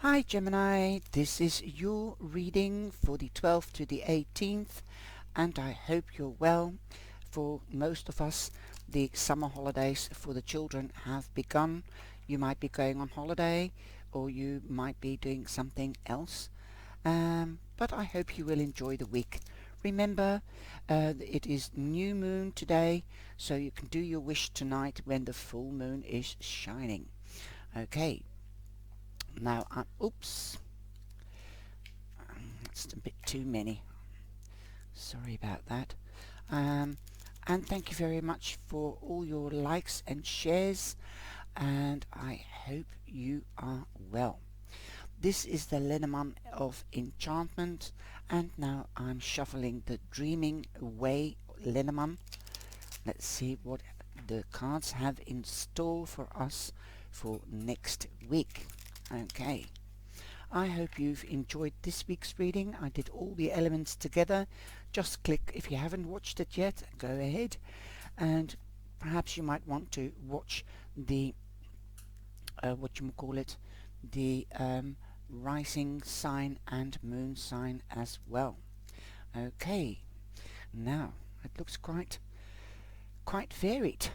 Hi Gemini, this is your reading for the 12th to the 18th, and I hope you're well. For most of us, the summer holidays for the children have begun. You might be going on holiday, or you might be doing something else, but I hope you will enjoy the week. Remember, it is new moon today, so you can do your wish tonight when the full moon is shining. Okay. Now, oops, that's a bit too many. Sorry about that. And thank you very much for all your likes and shares, and I hope you are well. This is the Lenormand of Enchantment, and now I'm shuffling the Dreaming Way Lenormand. Let's see what the cards have in store for us for next week. Okay. I hope you've enjoyed this week's reading. I did all the elements together. Just click, if you haven't watched it yet, go ahead, and perhaps you might want to watch the the rising sign and moon sign as well. Okay, now it looks quite varied.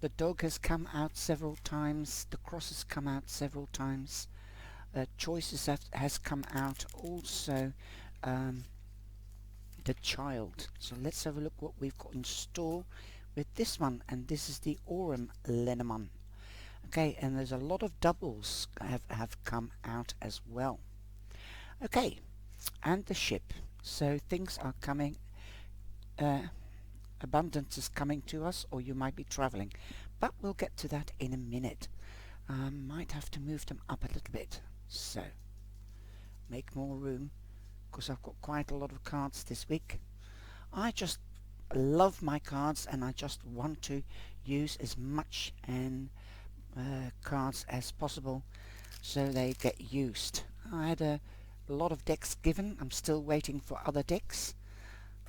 The dog has come out several times, the cross has come out several times, choices has come out, also the child. So let's have a look what we've got in store with this one, and this is the Aurum Lenormand. Okay, and there's a lot of doubles have come out as well. Okay, and the ship. So things are coming, abundance is coming to us, or you might be traveling, but we'll get to that in a minute. Might have to move them up a little bit, so make more room, because I've got quite a lot of cards this week. I just love my cards, and I just want to use as much cards as possible so they get used. I had a lot of decks given. I'm still waiting for other decks.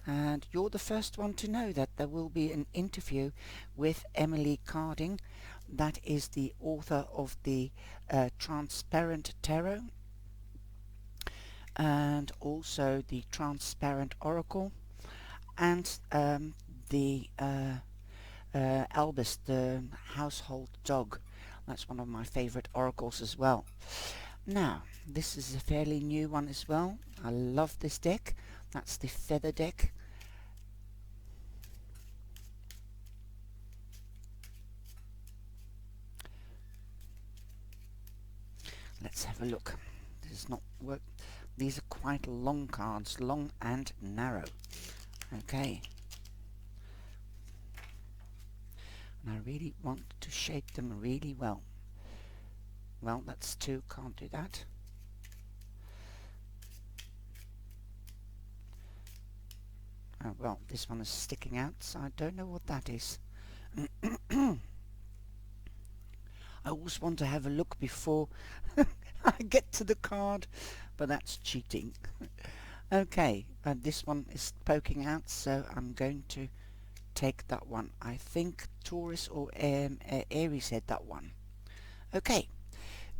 And you're the first one to know that there will be an interview with Emily Carding, that is the author of the Transparent Tarot and also the Transparent Oracle, and the Albus, the household dog. That's one of my favorite oracles as well. Now, this is a fairly new one as well. I love this deck. That's the feather deck. Let's have a look. This is not work. These are quite long cards, long and narrow. Okay. And I really want to shape them really well. Well, that's two, can't do that. Well, this one is sticking out, so I don't know what that is. I always want to have a look before I get to the card, but that's cheating. Okay, this one is poking out, so I'm going to take that one. I think Taurus or Aries had that one. Okay.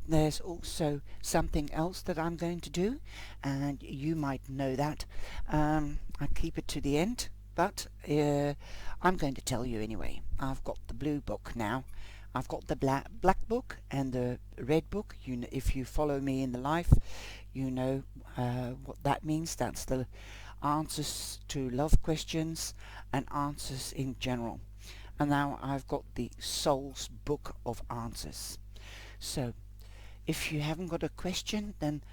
There's also something else that I'm going to do, and you might know that. I keep it to the end, but I'm going to tell you anyway. I've got the blue book now. I've got the black book and the red book. If you follow me in the life, you know what that means. That's the answers to love questions and answers in general. And now I've got the Soul's Book of Answers. So if you haven't got a question, then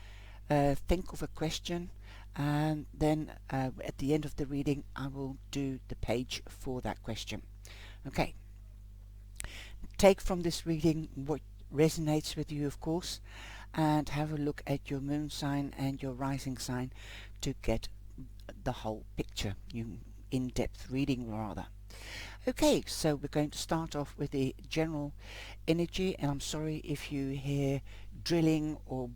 think of a question, and then at the end of the reading I will do the page for that question. Okay. Take from this reading what resonates with you, of course, and have a look at your moon sign and your rising sign to get the whole picture, in-depth reading rather. Okay, so we're going to start off with the general energy, and I'm sorry if you hear drilling or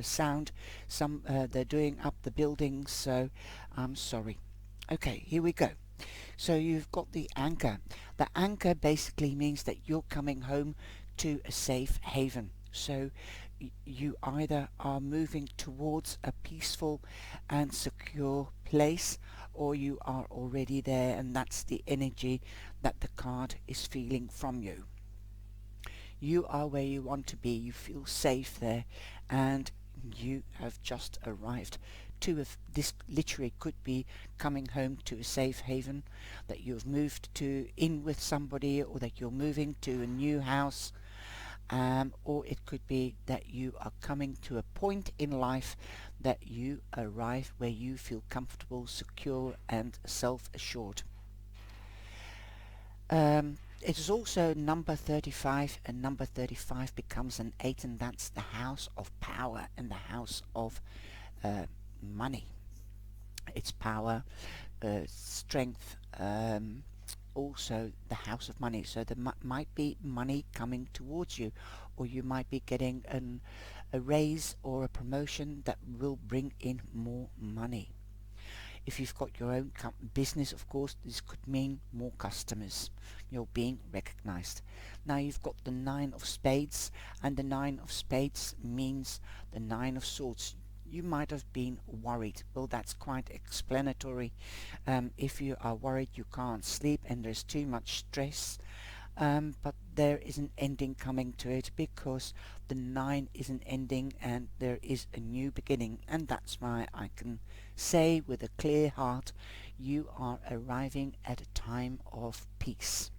sound. They're doing up the buildings, so I'm sorry. Okay, here we go. So you've got the anchor. The anchor basically means that you're coming home to a safe haven. So you either are moving towards a peaceful and secure place, or you are already there, and that's the energy that the card is feeling from you. You are where you want to be, you feel safe there, and you have just arrived to this literally could be coming home to a safe haven, that you've moved to in with somebody, or that you're moving to a new house, or it could be that you are coming to a point in life that you arrive where you feel comfortable, secure and self-assured. It is also number 35, and number 35 becomes an 8, and that's the house of power and the house of money. It's power, strength, also the house of money. So there might be money coming towards you, or you might be getting a raise or a promotion that will bring in more money. If you've got your own business, of course, this could mean more customers. You're being recognized. Now you've got the 9 of spades, and the 9 of spades means the 9 of swords. You might have been worried. Well, that's quite explanatory. If you are worried, you can't sleep and there's too much stress. But there is an ending coming to it, because the 9 is an ending and there is a new beginning, and that's why I can say with a clear heart, you are arriving at a time of peace.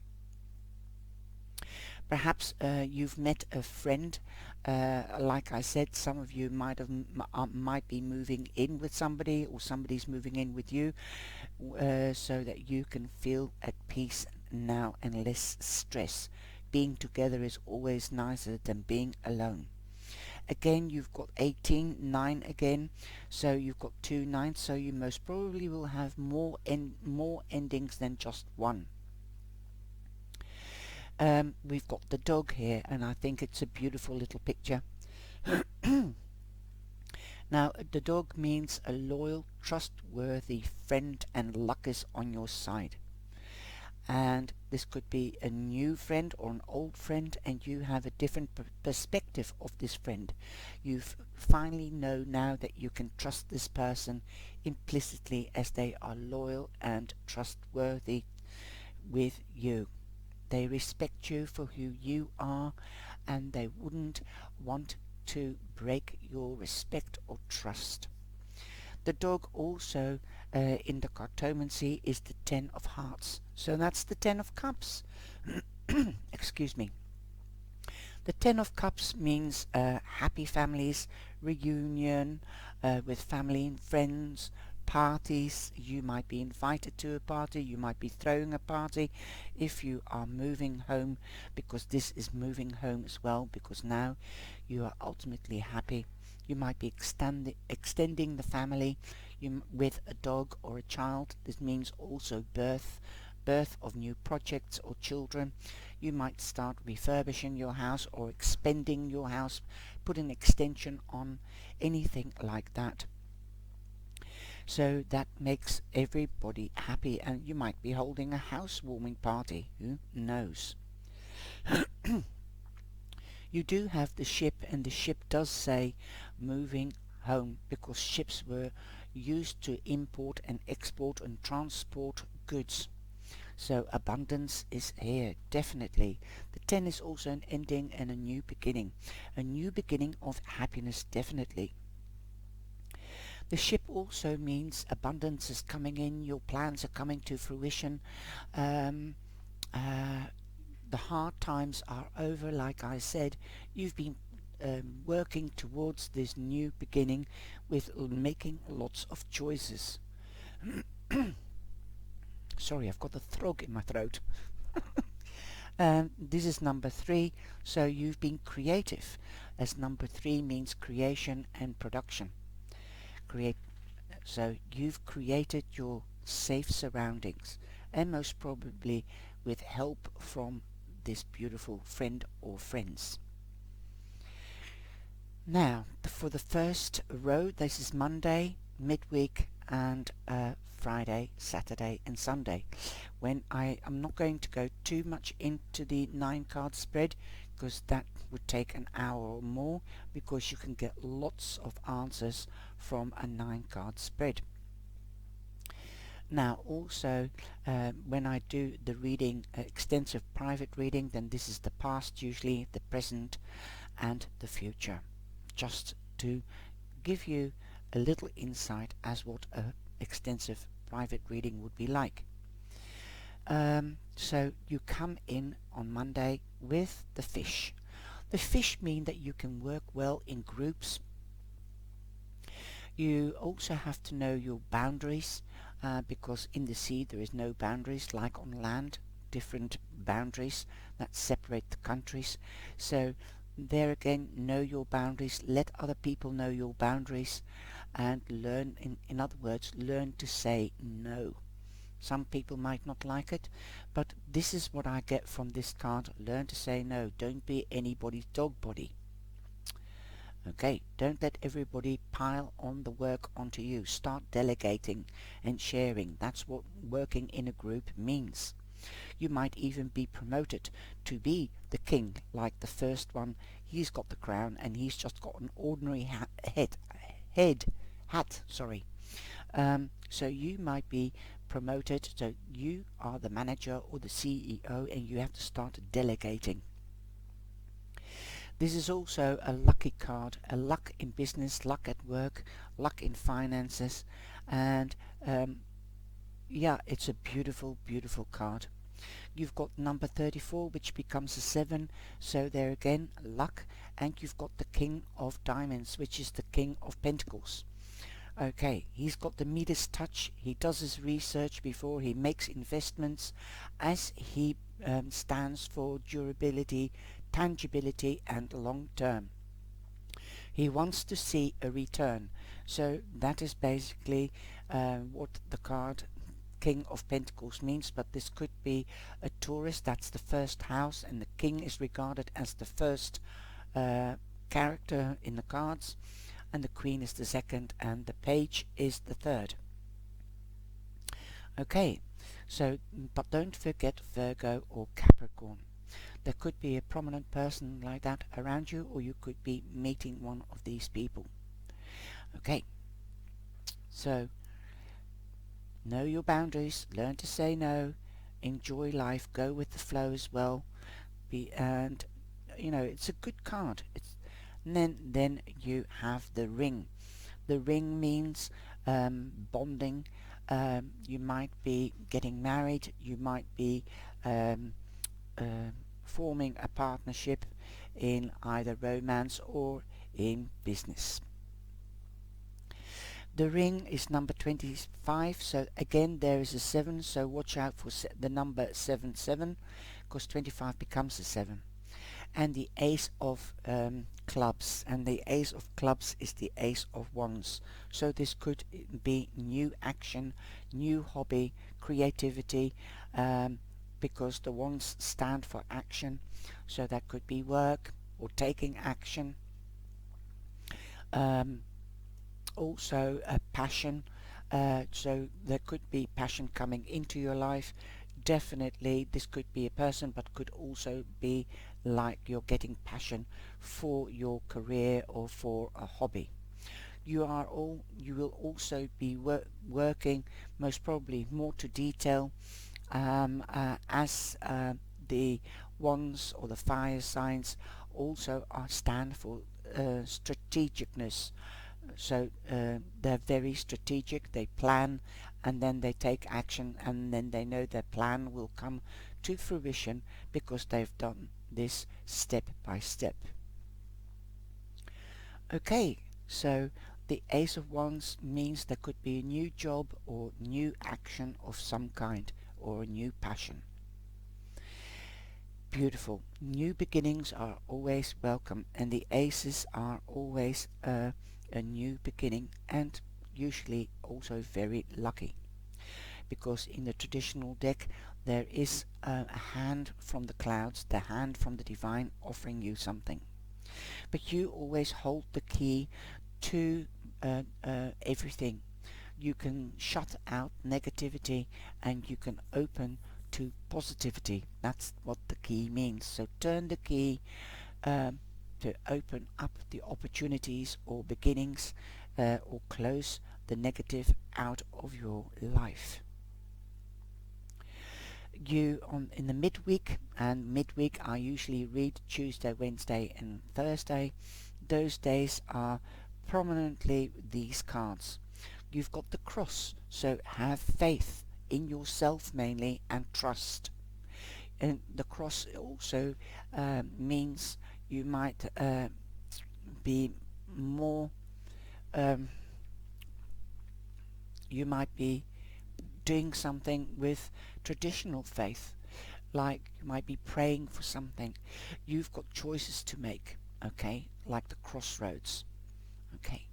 Perhaps you've met a friend. Like I said, some of you might be moving in with somebody, or somebody's moving in with you, so that you can feel at peace now and less stress. Being together is always nicer than being alone. Again, you've got 18, 9 again, so you've got 2 9s, so you most probably will have more endings than just one. We've got the dog here, and I think it's a beautiful little picture. Now, the dog means a loyal, trustworthy friend, and luck is on your side. And this could be a new friend or an old friend, and you have a different perspective of this friend. You finally know now that you can trust this person implicitly, as they are loyal and trustworthy with you. They respect you for who you are, and they wouldn't want to break your respect or trust. The dog also in the cartomancy is the 10 of hearts. So that's the 10 of cups. Excuse me. The 10 of cups means happy families, reunion with family and friends, parties. You might be invited to a party, you might be throwing a party if you are moving home, because this is moving home as well, because now you are ultimately happy. You might be extending the family with a dog or a child. This means also birth of new projects or children. You might start refurbishing your house or expanding your house, put an extension on, anything like that. So that makes everybody happy, and you might be holding a housewarming party. Who knows? You do have the ship, and the ship does say moving home, because ships were used to import and export and transport goods. So abundance is here, definitely. The 10 is also an ending and a new beginning. A new beginning of happiness, definitely. The ship also means abundance is coming in, your plans are coming to fruition. The hard times are over, like I said. You've been working towards this new beginning with making lots of choices. Sorry, I've got a frog in my throat. This is number 3, so you've been creative, as number 3 means creation and production. So you've created your safe surroundings, and most probably with help from this beautiful friend or friends. Now, for the first row, this is Monday, midweek, and Friday, Saturday and Sunday. When I'm not going to go too much into the 9 card spread because that would take an hour or more, because you can get lots of answers from a 9 card spread. Now also, when I do the reading, extensive private reading, then this is the past usually, the present and the future, just to give you a little insight as what a extensive private reading would be like. So you come in on Monday with the fish. The fish mean that you can work well in groups. You also have to know your boundaries, because in the sea there is no boundaries like on land, different boundaries that separate the countries. So there again, know your boundaries, let other people know your boundaries, and learn, in other words, learn to say no. Some people might not like it, but this is what I get from this card. Learn to say no. Don't be anybody's dog body. Okay, don't let everybody pile on the work onto you. Start delegating and sharing. That's what working in a group means. You might even be promoted to be the king, like the first one. He's got the crown and he's just got an ordinary hat. So you might be promoted, so you are the manager or the CEO, and you have to start delegating. This is also a lucky card, a luck in business, luck at work, luck in finances, and yeah, it's a beautiful, beautiful card. You've got number 34, which becomes a 7, so there again, luck, and you've got the King of Diamonds, which is the King of Pentacles. Okay, he's got the Midas touch. He does his research before he makes investments, as he stands for durability, tangibility and long term. He wants to see a return. So that is basically what the card King of Pentacles means, but this could be a Taurus, that's the first house, and the King is regarded as the first character in the cards, and the Queen is the second, and the Page is the third. Okay, so, but don't forget Virgo or Capricorn. There could be a prominent person like that around you, or you could be meeting one of these people. Okay, so know your boundaries, learn to say no, enjoy life, go with the flow as well, and you know, it's a good card. And then you have the Ring. The Ring means bonding. You might be getting married, you might be forming a partnership in either romance or in business. The Ring is number 25, so again there is a 7, so watch out for the number 77, because 25 becomes a 7. And the Ace of Clubs, and the Ace of Clubs is the Ace of Wands. So this could be new action, new hobby, creativity, because the Wands stand for action, so that could be work or taking action. Also a passion, so there could be passion coming into your life. Definitely this could be a person, but could also be like you're getting passion for your career or for a hobby. You will also be working most probably more to detail, as the Wands or the fire signs also stand for strategicness. So they're very strategic, they plan and then they take action, and then they know their plan will come to fruition because they've done this step by step. Okay, so the Ace of Wands means there could be a new job or new action of some kind, or a new passion. Beautiful. New beginnings are always welcome, and the aces are always a new beginning, and usually also very lucky, because in the traditional deck there is a hand from the clouds, the hand from the divine offering you something, but you always hold the key to everything. You can shut out negativity and you can open to positivity. That's what the key means. So turn the key to open up the opportunities or beginnings, or close the negative out of your life. In the midweek, and midweek I usually read Tuesday, Wednesday and Thursday. Those days are prominently these cards. You've got the cross, so have faith in yourself mainly and trust. And the cross also means you might be more you might be doing something with traditional faith, like you might be praying for something. You've got choices to make, okay, like the crossroads. Okay,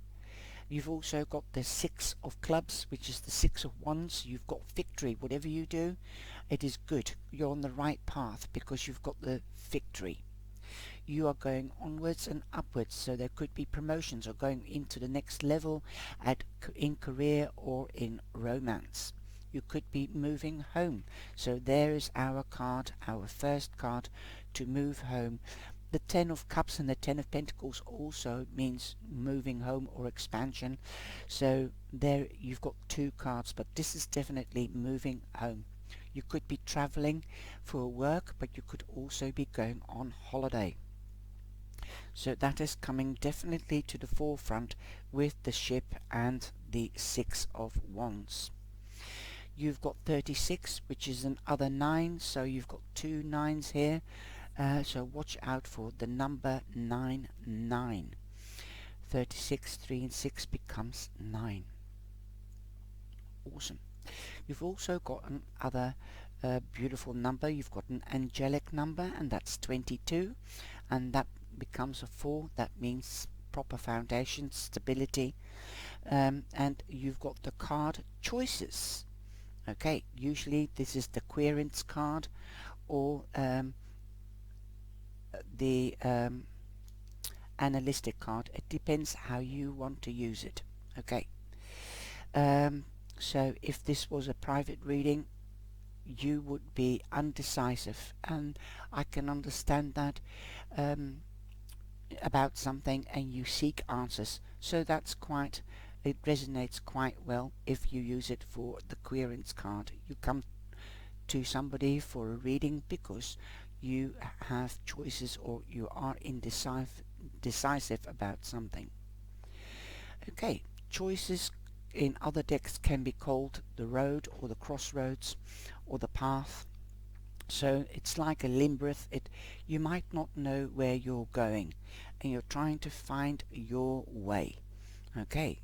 you've also got the 6 of clubs, which is the 6 of wands. You've got victory. Whatever you do, it is good. You're on the right path because you've got the victory. You are going onwards and upwards, so there could be promotions or going into the next level in career or in romance. You could be moving home, so there is our card, our first card, to move home. The 10 of Cups and the 10 of Pentacles also means moving home or expansion, so there you've got 2 cards, but this is definitely moving home. You could be traveling for work, but you could also be going on holiday. So that is coming definitely to the forefront with the ship and the 6 of Wands. You've got 36, which is another 9, so you've got 2 9s here. So watch out for the number 99. 36, 3 and 6 becomes 9. Awesome. You've also got another beautiful number. You've got an angelic number, and that's 22, and that becomes a 4. That means proper foundation, stability, and you've got the card choices. Okay, usually this is the querence card or the analytic card. It depends how you want to use it. Okay, so if this was a private reading, you would be undecisive, and I can understand that about something and you seek answers, so that's it resonates quite well if you use it for the querence card. You come to somebody for a reading because you have choices or you are indecisive about something. Okay, choices in other decks can be called the road or the crossroads or the path. So it's like a labyrinth. You might not know where you're going and you're trying to find your way. Okay,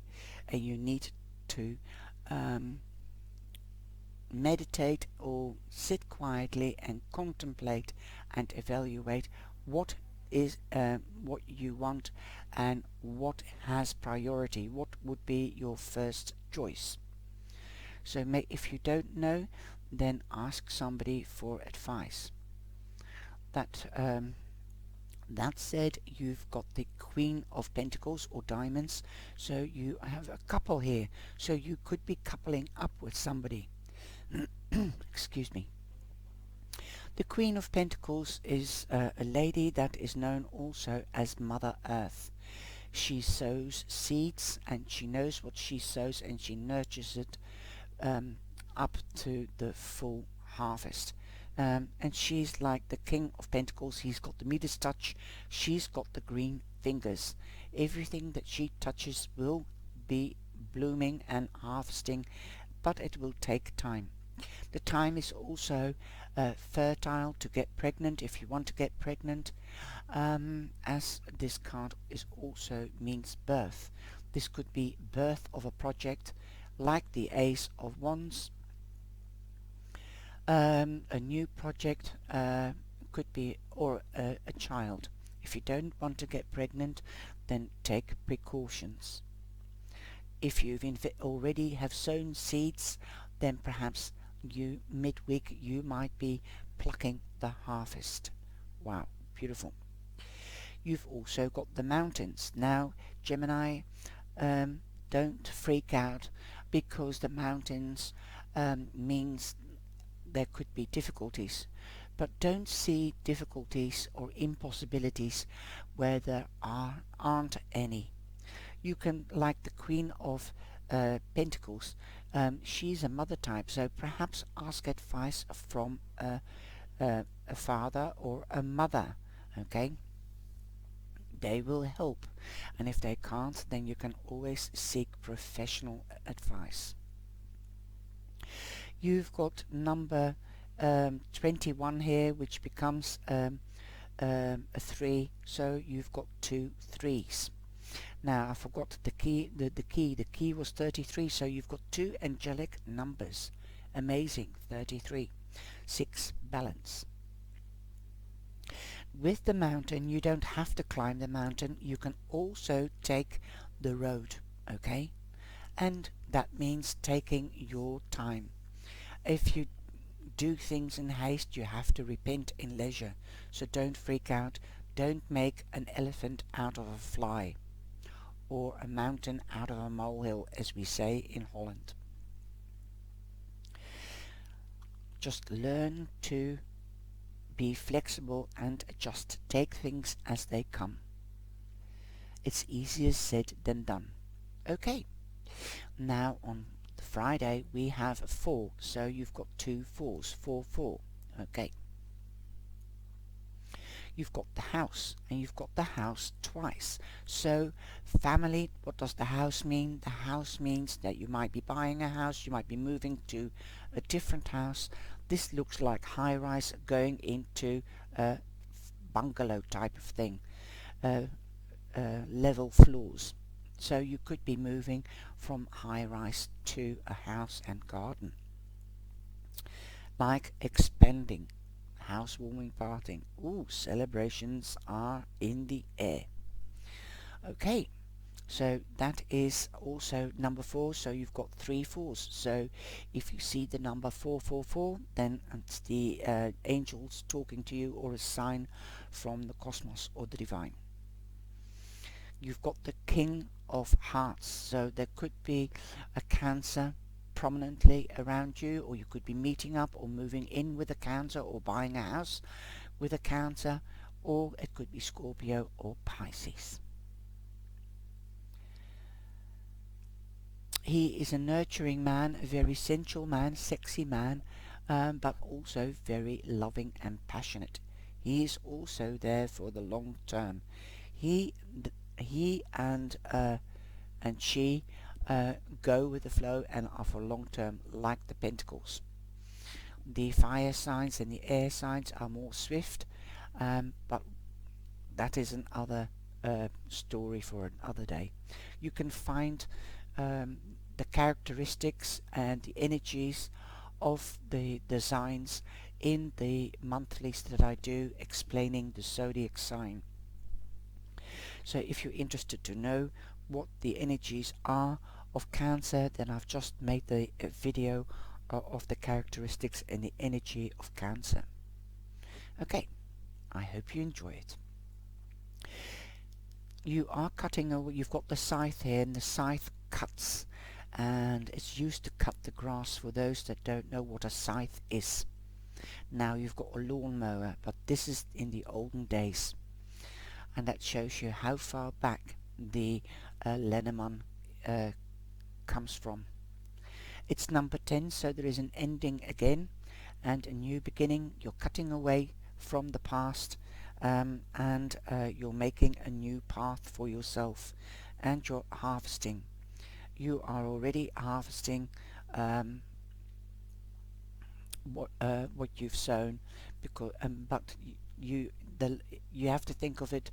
and you need to meditate or sit quietly and contemplate and evaluate what is what you want and what has priority, what would be your first choice. So if you don't know, then ask somebody for advice. That said, you've got the Queen of Pentacles or Diamonds, so you have a couple here, so you could be coupling up with somebody. Excuse me. The Queen of Pentacles is a lady that is known also as Mother Earth. She sows seeds and she knows what she sows and she nurtures it up to the full harvest. And she's like the King of Pentacles. He's got the Midas touch. She's got the green fingers. Everything that she touches will be blooming and harvesting, but it will take time. The time is also fertile to get pregnant if you want to get pregnant, as this card is also means birth. This could be birth of a project like the Ace of Wands. A new project could be, or a child. If you don't want to get pregnant, then take precautions. If you've already have sown seeds, then perhaps midweek you might be plucking the harvest. Wow, beautiful. You've also got the mountains. Now, Gemini, don't freak out because the mountains means there could be difficulties. But don't see difficulties or impossibilities where there aren't any. You can, like the Queen of Pentacles, she's a mother type, so perhaps ask advice from a father or a mother, okay? They will help, and if they can't, then you can always seek professional advice. You've got number 21 here, which becomes a 3, so you've got 2 3s. Now I forgot the key. The key was 33, so you've got 2 angelic numbers. Amazing. 33. 6 balance. With the mountain, you don't have to climb the mountain. You can also take the road, okay? And that means taking your time. If you do things in haste, you have to repent in leisure. So don't freak out. Don't make an elephant out of a fly, or a mountain out of a molehill, as we say in Holland. Just learn to be flexible and just take things as they come. It's easier said than done. Okay, now on the Friday we have 4, so you've got 2 4s, 4 4. Okay, you've got the house, and you've got the house twice. So family, what does the house mean? The house means that you might be buying a house, you might be moving to a different house. This looks like high rise going into a bungalow type of thing, level floors. So you could be moving from high rise to a house and garden, like expanding, housewarming party. Ooh, celebrations are in the air. Okay, so that is also number 4, so you've got 3 4s. So if you see the number 444, then it's the angels talking to you, or a sign from the cosmos or the divine. You've got the King of Hearts, so there could be a Cancer prominently around you, or you could be meeting up or moving in with a Cancer, or buying a house with a Cancer, or it could be Scorpio or Pisces. He is a nurturing man, a very sensual man, sexy man, but also very loving and passionate. He is also there for the long term. He and she go with the flow and are for long term, like the Pentacles. The fire signs and the air signs are more swift, but that is another story for another day. You can find the characteristics and the energies of the designs in the monthlies that I do explaining the zodiac sign. So if you're interested to know what the energies are of Cancer, then I've just made the video of the characteristics and the energy of Cancer. Okay, I hope you enjoy it. You are cutting away. You've got the scythe here, and the scythe cuts, and it's used to cut the grass, for those that don't know what a scythe is. Now you've got a lawnmower, but this is in the olden days, and that shows you how far back the Lenormand comes from. It's number 10, so there is an ending again and a new beginning. You're cutting away from the past, and you're making a new path for yourself, and you're harvesting. You are already harvesting what you've sown, because but you have to think of it.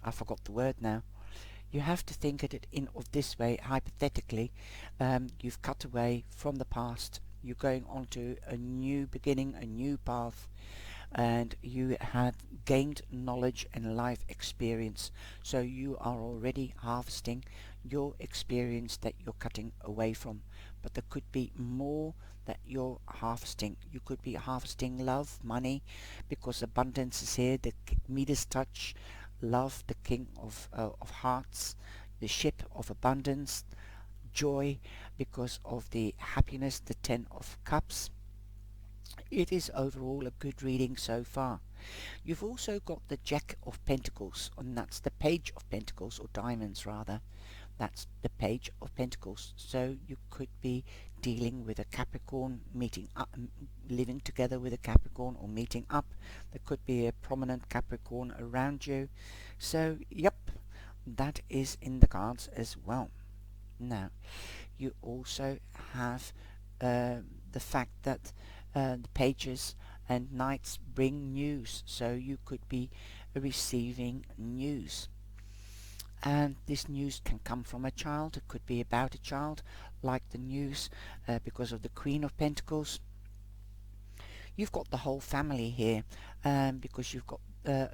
I forgot the word now. You have to think of it of this way. Hypothetically, you've cut away from the past. You're going on to a new beginning, a new path, and you have gained knowledge and life experience. So you are already harvesting your experience that you're cutting away from. But there could be more that you're harvesting. You could be harvesting love, money, because abundance is here. The Midas touch, love, the King of Hearts, the ship of abundance, joy because of the happiness, the Ten of Cups. It is overall a good reading so far. You've also got the Jack of Pentacles, and that's the Page of Pentacles, or Diamonds rather. That's the Page of Pentacles. So you could be dealing with a Capricorn, meeting up, living together with a Capricorn, or meeting up. There could be a prominent Capricorn around you. So, yep, that is in the cards as well. Now, you also have the fact that the pages and knights bring news, so you could be receiving news. And this news can come from a child, it could be about a child, like the news because of the Queen of Pentacles. You've got the whole family here, because you've got,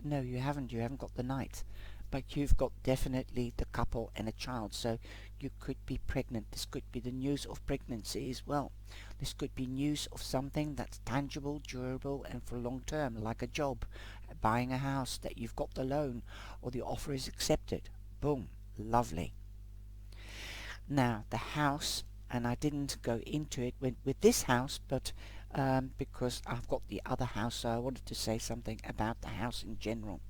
no you haven't got the knight, but you've got definitely the couple and a child, so you could be pregnant. This could be the news of pregnancy as well. This could be news of something that's tangible, durable, and for long term, like a job, buying a house, that you've got the loan, or the offer is accepted. Boom, lovely. Now, the house, and I didn't go into it with this house, but because I've got the other house, so I wanted to say something about the house in general.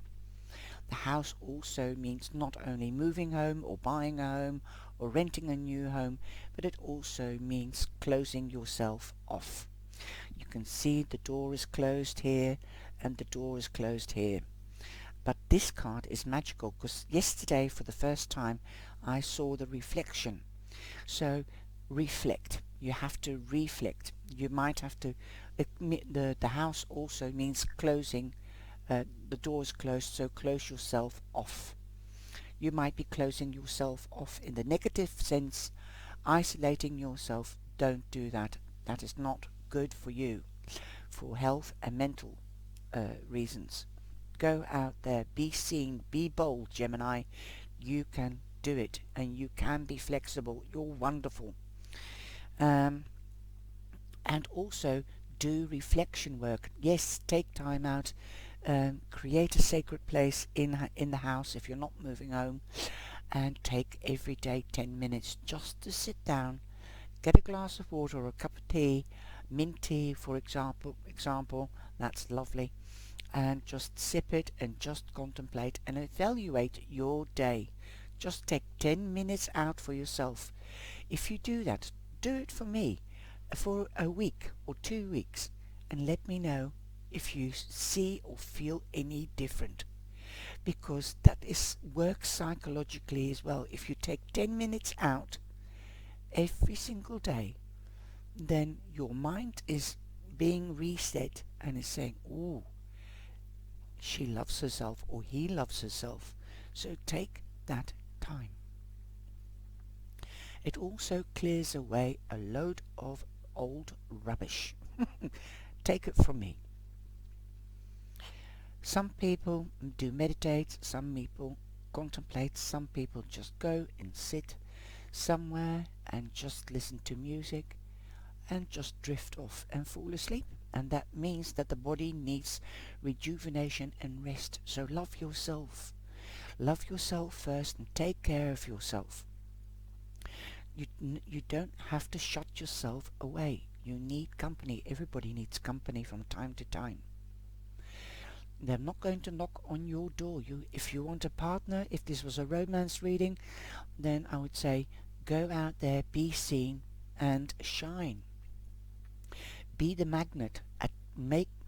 The house also means not only moving home or buying a home or renting a new home, but it also means closing yourself off. You can see the door is closed here and the door is closed here. But this card is magical because yesterday for the first time I saw the reflection. So reflect. You have to reflect. You might have to. The house also means closing. The door is closed, so close yourself off. You might be closing yourself off in the negative sense, isolating yourself. Don't do that. That is not good for you, for health and mental reasons. Go out there, be seen, be bold, Gemini. You can do it, and you can be flexible. You're wonderful. And also do reflection work. Yes, take time out. Create a sacred place in the house if you're not moving home, and take every day 10 minutes just to sit down, get a glass of water or a cup of tea, mint tea for example, that's lovely, and just sip it and just contemplate and evaluate your day. Just take 10 minutes out for yourself. If you do that, do it for me for a week or 2 weeks, and let me know if you see or feel any different, because that works psychologically as well. If you take 10 minutes out every single day, then your mind is being reset and is saying, ooh, she loves herself or he loves herself. So take that time. It also clears away a load of old rubbish. Take it from me. Some people do meditate, some people contemplate, some people just go and sit somewhere and just listen to music and just drift off and fall asleep. And that means that the body needs rejuvenation and rest. So love yourself. Love yourself first and take care of yourself. You don't have to shut yourself away. You need company. Everybody needs company from time to time. They're not going to knock on your door. If you want a partner, if this was a romance reading, then I would say go out there, be seen, and shine. Be the magnet.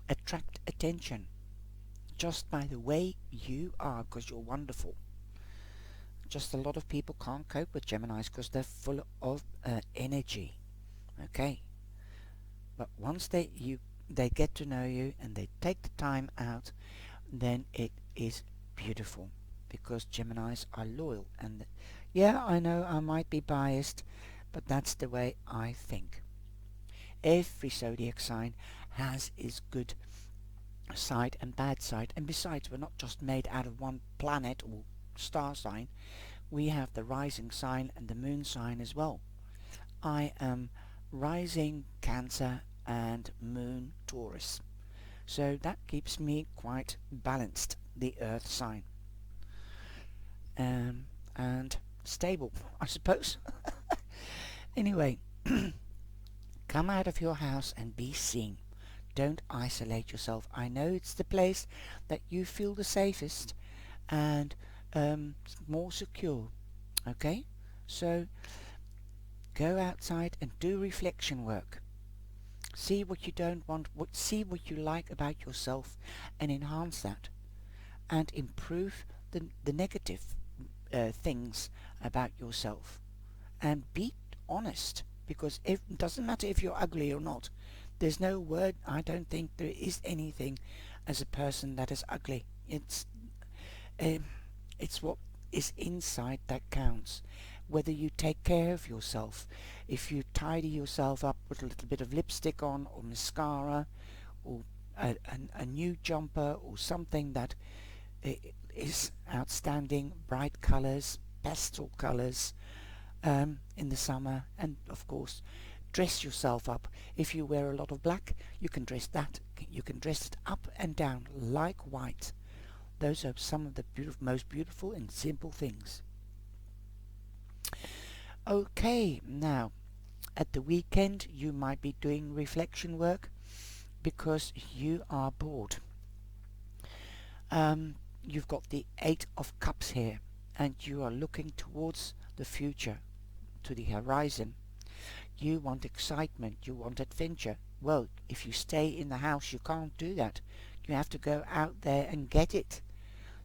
Attract attention just by the way you are, because you're wonderful. Just a lot of people can't cope with Geminis because they're full of energy. Okay, but once they get to know you and they take the time out, then it is beautiful, because Geminis are loyal. And yeah, I know I might be biased, but that's the way I think. Every zodiac sign has its good side and bad side, and besides, we're not just made out of one planet or star sign. We have the rising sign and the moon sign as well. I am rising Cancer and moon Taurus, so that keeps me quite balanced, the earth sign. and stable, I suppose. Anyway, come out of your house and be seen. Don't isolate yourself. I know it's the place that you feel the safest and more secure. Okay? So go outside and do reflection work. See what you don't want, see what you like about yourself and enhance that. And improve the negative things about yourself. And be honest, because it doesn't matter if you're ugly or not. There's no word, I don't think there is anything as a person that is ugly. Um, it's what is inside that counts. Whether you take care of yourself, if you tidy yourself up with a little bit of lipstick on or mascara or a new jumper or something that is outstanding, bright colours, pastel colours in the summer, and of course dress yourself up. If you wear a lot of black, you can dress it up and down like white. Those are some of the most beautiful and simple things. Okay, now at the weekend you might be doing reflection work because you are bored. You've got the Eight of Cups here, and you are looking towards the future, to the horizon. You want excitement, you want adventure. Well, if you stay in the house, you can't do that. You have to go out there and get it.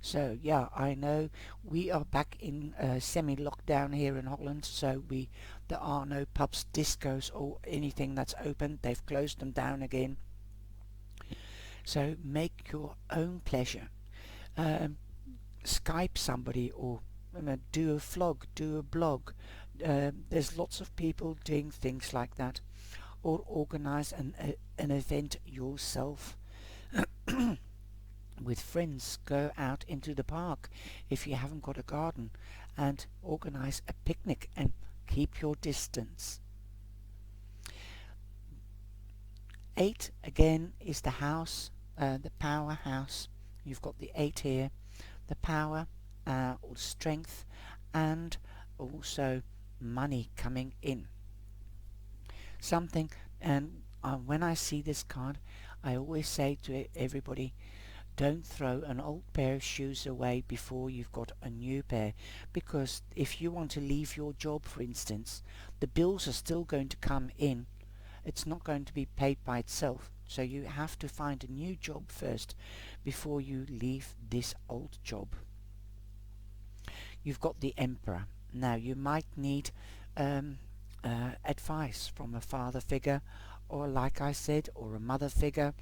So yeah, I know we are back in semi-lockdown here in Holland, so there are no pubs, discos or anything that's open. They've closed them down again. So make your own pleasure. Skype somebody or do a vlog, do a blog. There's lots of people doing things like that. Or organize an event yourself. With friends, go out into the park if you haven't got a garden and organize a picnic and keep your distance. 8 again is the house, the power house. You've got the 8 here, the power or strength, and also money coming in. Something, and when I see this card, I always say to everybody, don't throw an old pair of shoes away before you've got a new pair, because if you want to leave your job, for instance, the bills are still going to come in. It's not going to be paid by itself, so you have to find a new job first before you leave this old job. You've got the Emperor. Now you might need advice from a father figure, or like I said, or a mother figure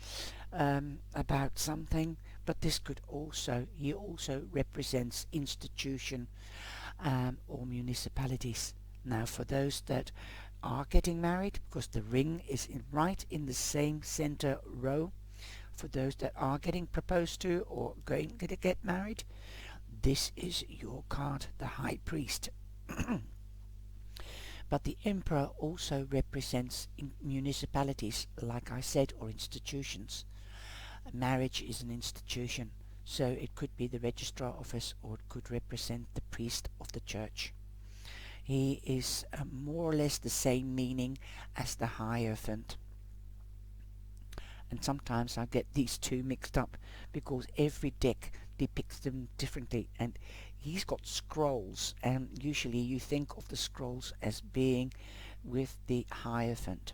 about something, but this could also, he also represents institution or municipalities. Now for those that are getting married, because the ring is right in the same center row, for those that are getting proposed to or going to get married, this is your card, the High Priest. But the Emperor also represents municipalities, like I said, or institutions. Marriage is an institution, so it could be the registrar office or it could represent the priest of the church. He is more or less the same meaning as the Hierophant. And sometimes I get these two mixed up because every deck depicts them differently, and he's got scrolls, and usually you think of the scrolls as being with the Hierophant.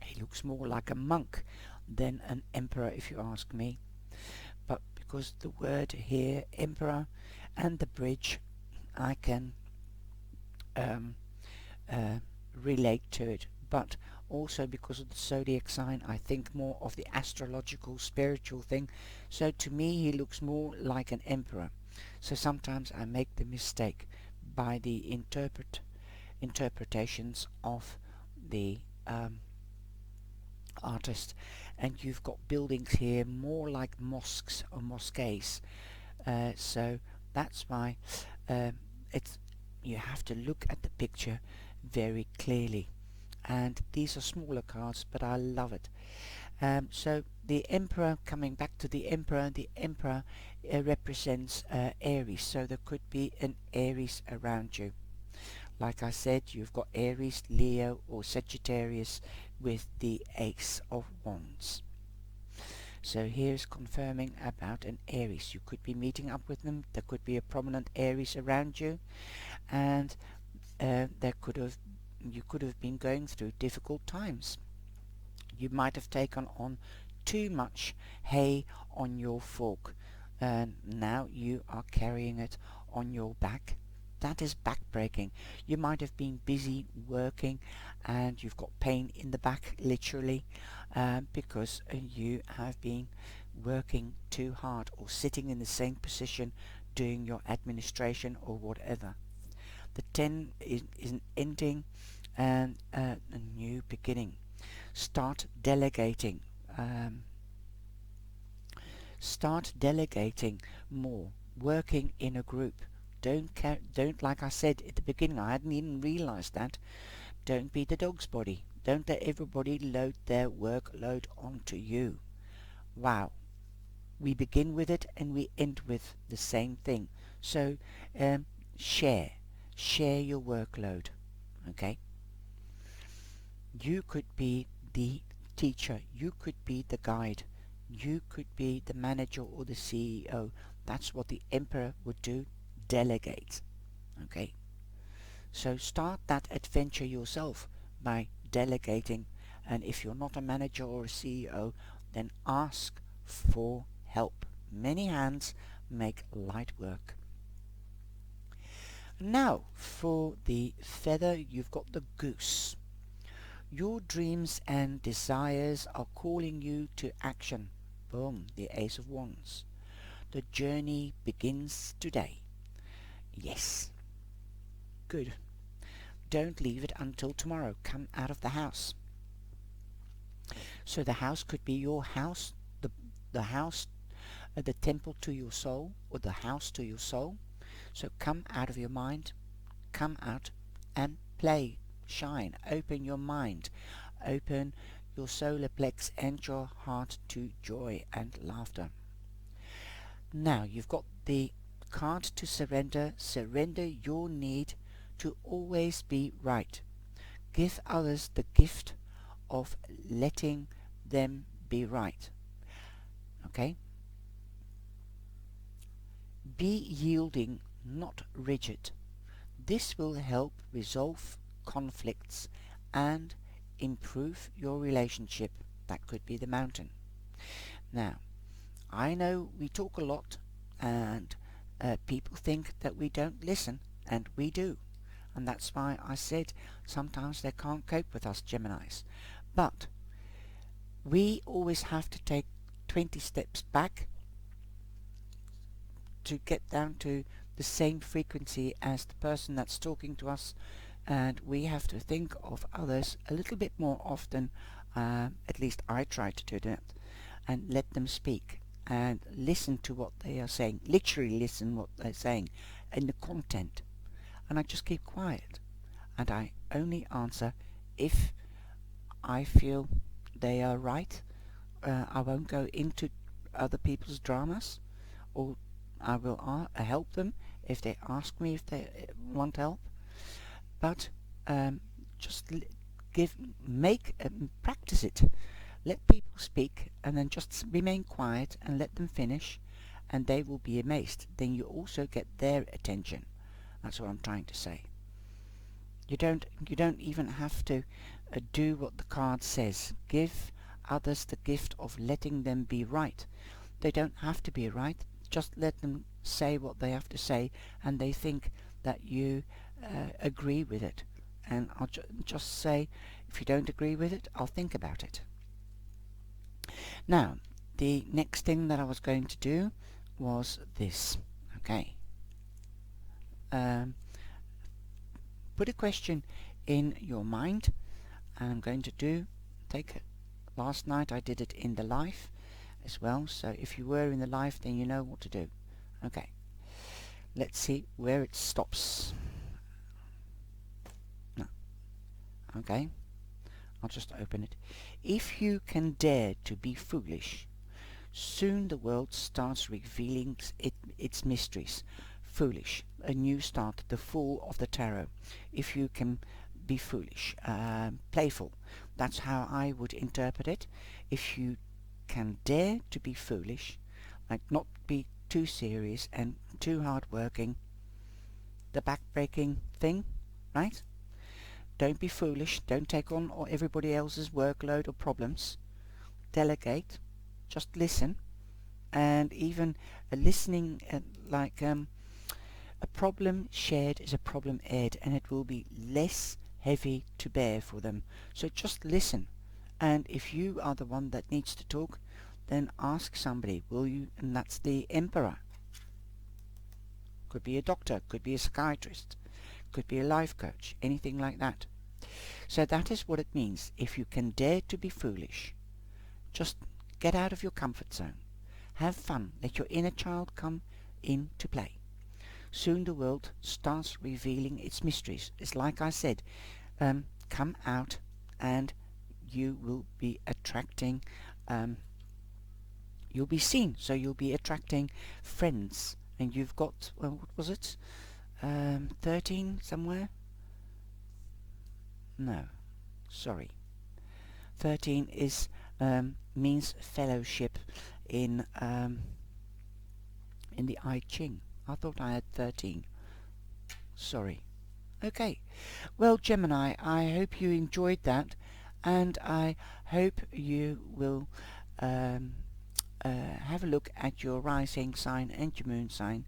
He looks more like a monk than an emperor, if you ask me, but because the word here, emperor, and the bridge, I can relate to it, but also because of the zodiac sign, I think more of the astrological spiritual thing. So to me he looks more like an emperor. So sometimes I make the mistake by the interpretations of the artist. And you've got buildings here more like mosques or mosques. So that's why you have to look at the picture very clearly. And these are smaller cards, but I love it. So the Emperor, coming back to the Emperor represents Aries, so there could be an Aries around you. Like I said, you've got Aries, Leo or Sagittarius with the Ace of Wands. So here's confirming about an Aries. You could be meeting up with them. There could be a prominent Aries around you, and you could have been going through difficult times. You might have taken on too much hay on your fork, and now you are carrying it on your back. That is backbreaking. You might have been busy working and you've got pain in the back, literally, because you have been working too hard or sitting in the same position doing your administration or whatever. The 10 is an ending and a new beginning. Start delegating. Start delegating more. Working in a group. Don't, like I said at the beginning, I hadn't even realized that. Don't be the dog's body. Don't let everybody load their workload onto you. Wow. We begin with it and we end with the same thing. So, share. Share your workload. Okay? You could be the teacher. You could be the guide. You could be the manager or the CEO. That's what the Emperor would do. Delegate. Okay? So start that adventure yourself by delegating, and if you're not a manager or a CEO, then ask for help. Many hands make light work. Now, for the feather, you've got the goose. Your dreams and desires are calling you to action. Boom, the Ace of Wands. The journey begins today. Yes. Good. Don't leave it until tomorrow. Come out of the house. So the house could be your house, the house, the temple to your soul, or the house to your soul. So come out of your mind, come out and play, shine, open your mind, open your solar plex and your heart to joy and laughter. Now you've got the card to surrender. Surrender your need to always be right. Give others the gift of letting them be right. Okay? Be yielding, not rigid. This will help resolve conflicts and improve your relationship. That could be the mountain. Now, I know we talk a lot and people think that we don't listen, and we do. And that's why I said sometimes they can't cope with us Geminis. But we always have to take 20 steps back to get down to the same frequency as the person that's talking to us, and we have to think of others a little bit more often. At least I try to do that, and let them speak and listen to what they are saying, literally listen what they're saying and the content, and I just keep quiet and I only answer if I feel they are right. I won't go into other people's dramas, or I will help them if they ask me if they want help. But just practice it. Let people speak and then just remain quiet and let them finish, and they will be amazed. Then you also get their attention. That's what I'm trying to say. You don't even have to do what the card says. Give others the gift of letting them be right. They don't have to be right. Just let them say what they have to say, and they think that you agree with it. And I'll just say, if you don't agree with it, I'll think about it. Now, the next thing that I was going to do was this. Okay. Put a question in your mind. I'm going to last night I did it in the live as well, so if you were in the live, then you know what to do. Okay, let's see where it stops. No. Okay, I'll just open it. If you can dare to be foolish, soon the world starts revealing its mysteries. Foolish, a new start, the Fool of the Tarot. If you can be foolish, playful. That's how I would interpret it. If you can dare to be foolish, like not be too serious and too hard-working, the back-breaking thing, right? Don't be foolish. Don't take on everybody else's workload or problems. Delegate. Just listen. And even listening, a problem shared is a problem aired, and it will be less heavy to bear for them. So just listen. And if you are the one that needs to talk, then ask somebody, will you? And that's the Emperor. Could be a doctor, could be a psychiatrist, could be a life coach, anything like that. So that is what it means. If you can dare to be foolish, just get out of your comfort zone. Have fun. Let your inner child come into play. Soon the world starts revealing its mysteries. It's like I said, come out and you will be attracting, you'll be seen, so you'll be attracting friends. And you've got, well, what was it? 13 somewhere? No, sorry. 13 is means fellowship in the I Ching. I thought I had 13. Sorry. Okay. Well, Gemini, I hope you enjoyed that, and I hope you will have a look at your rising sign and your moon sign.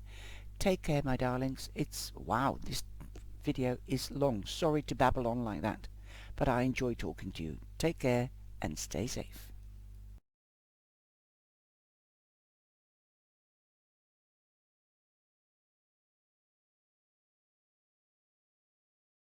Take care, my darlings. Wow, this video is long. Sorry to babble on like that, but I enjoy talking to you. Take care and stay safe.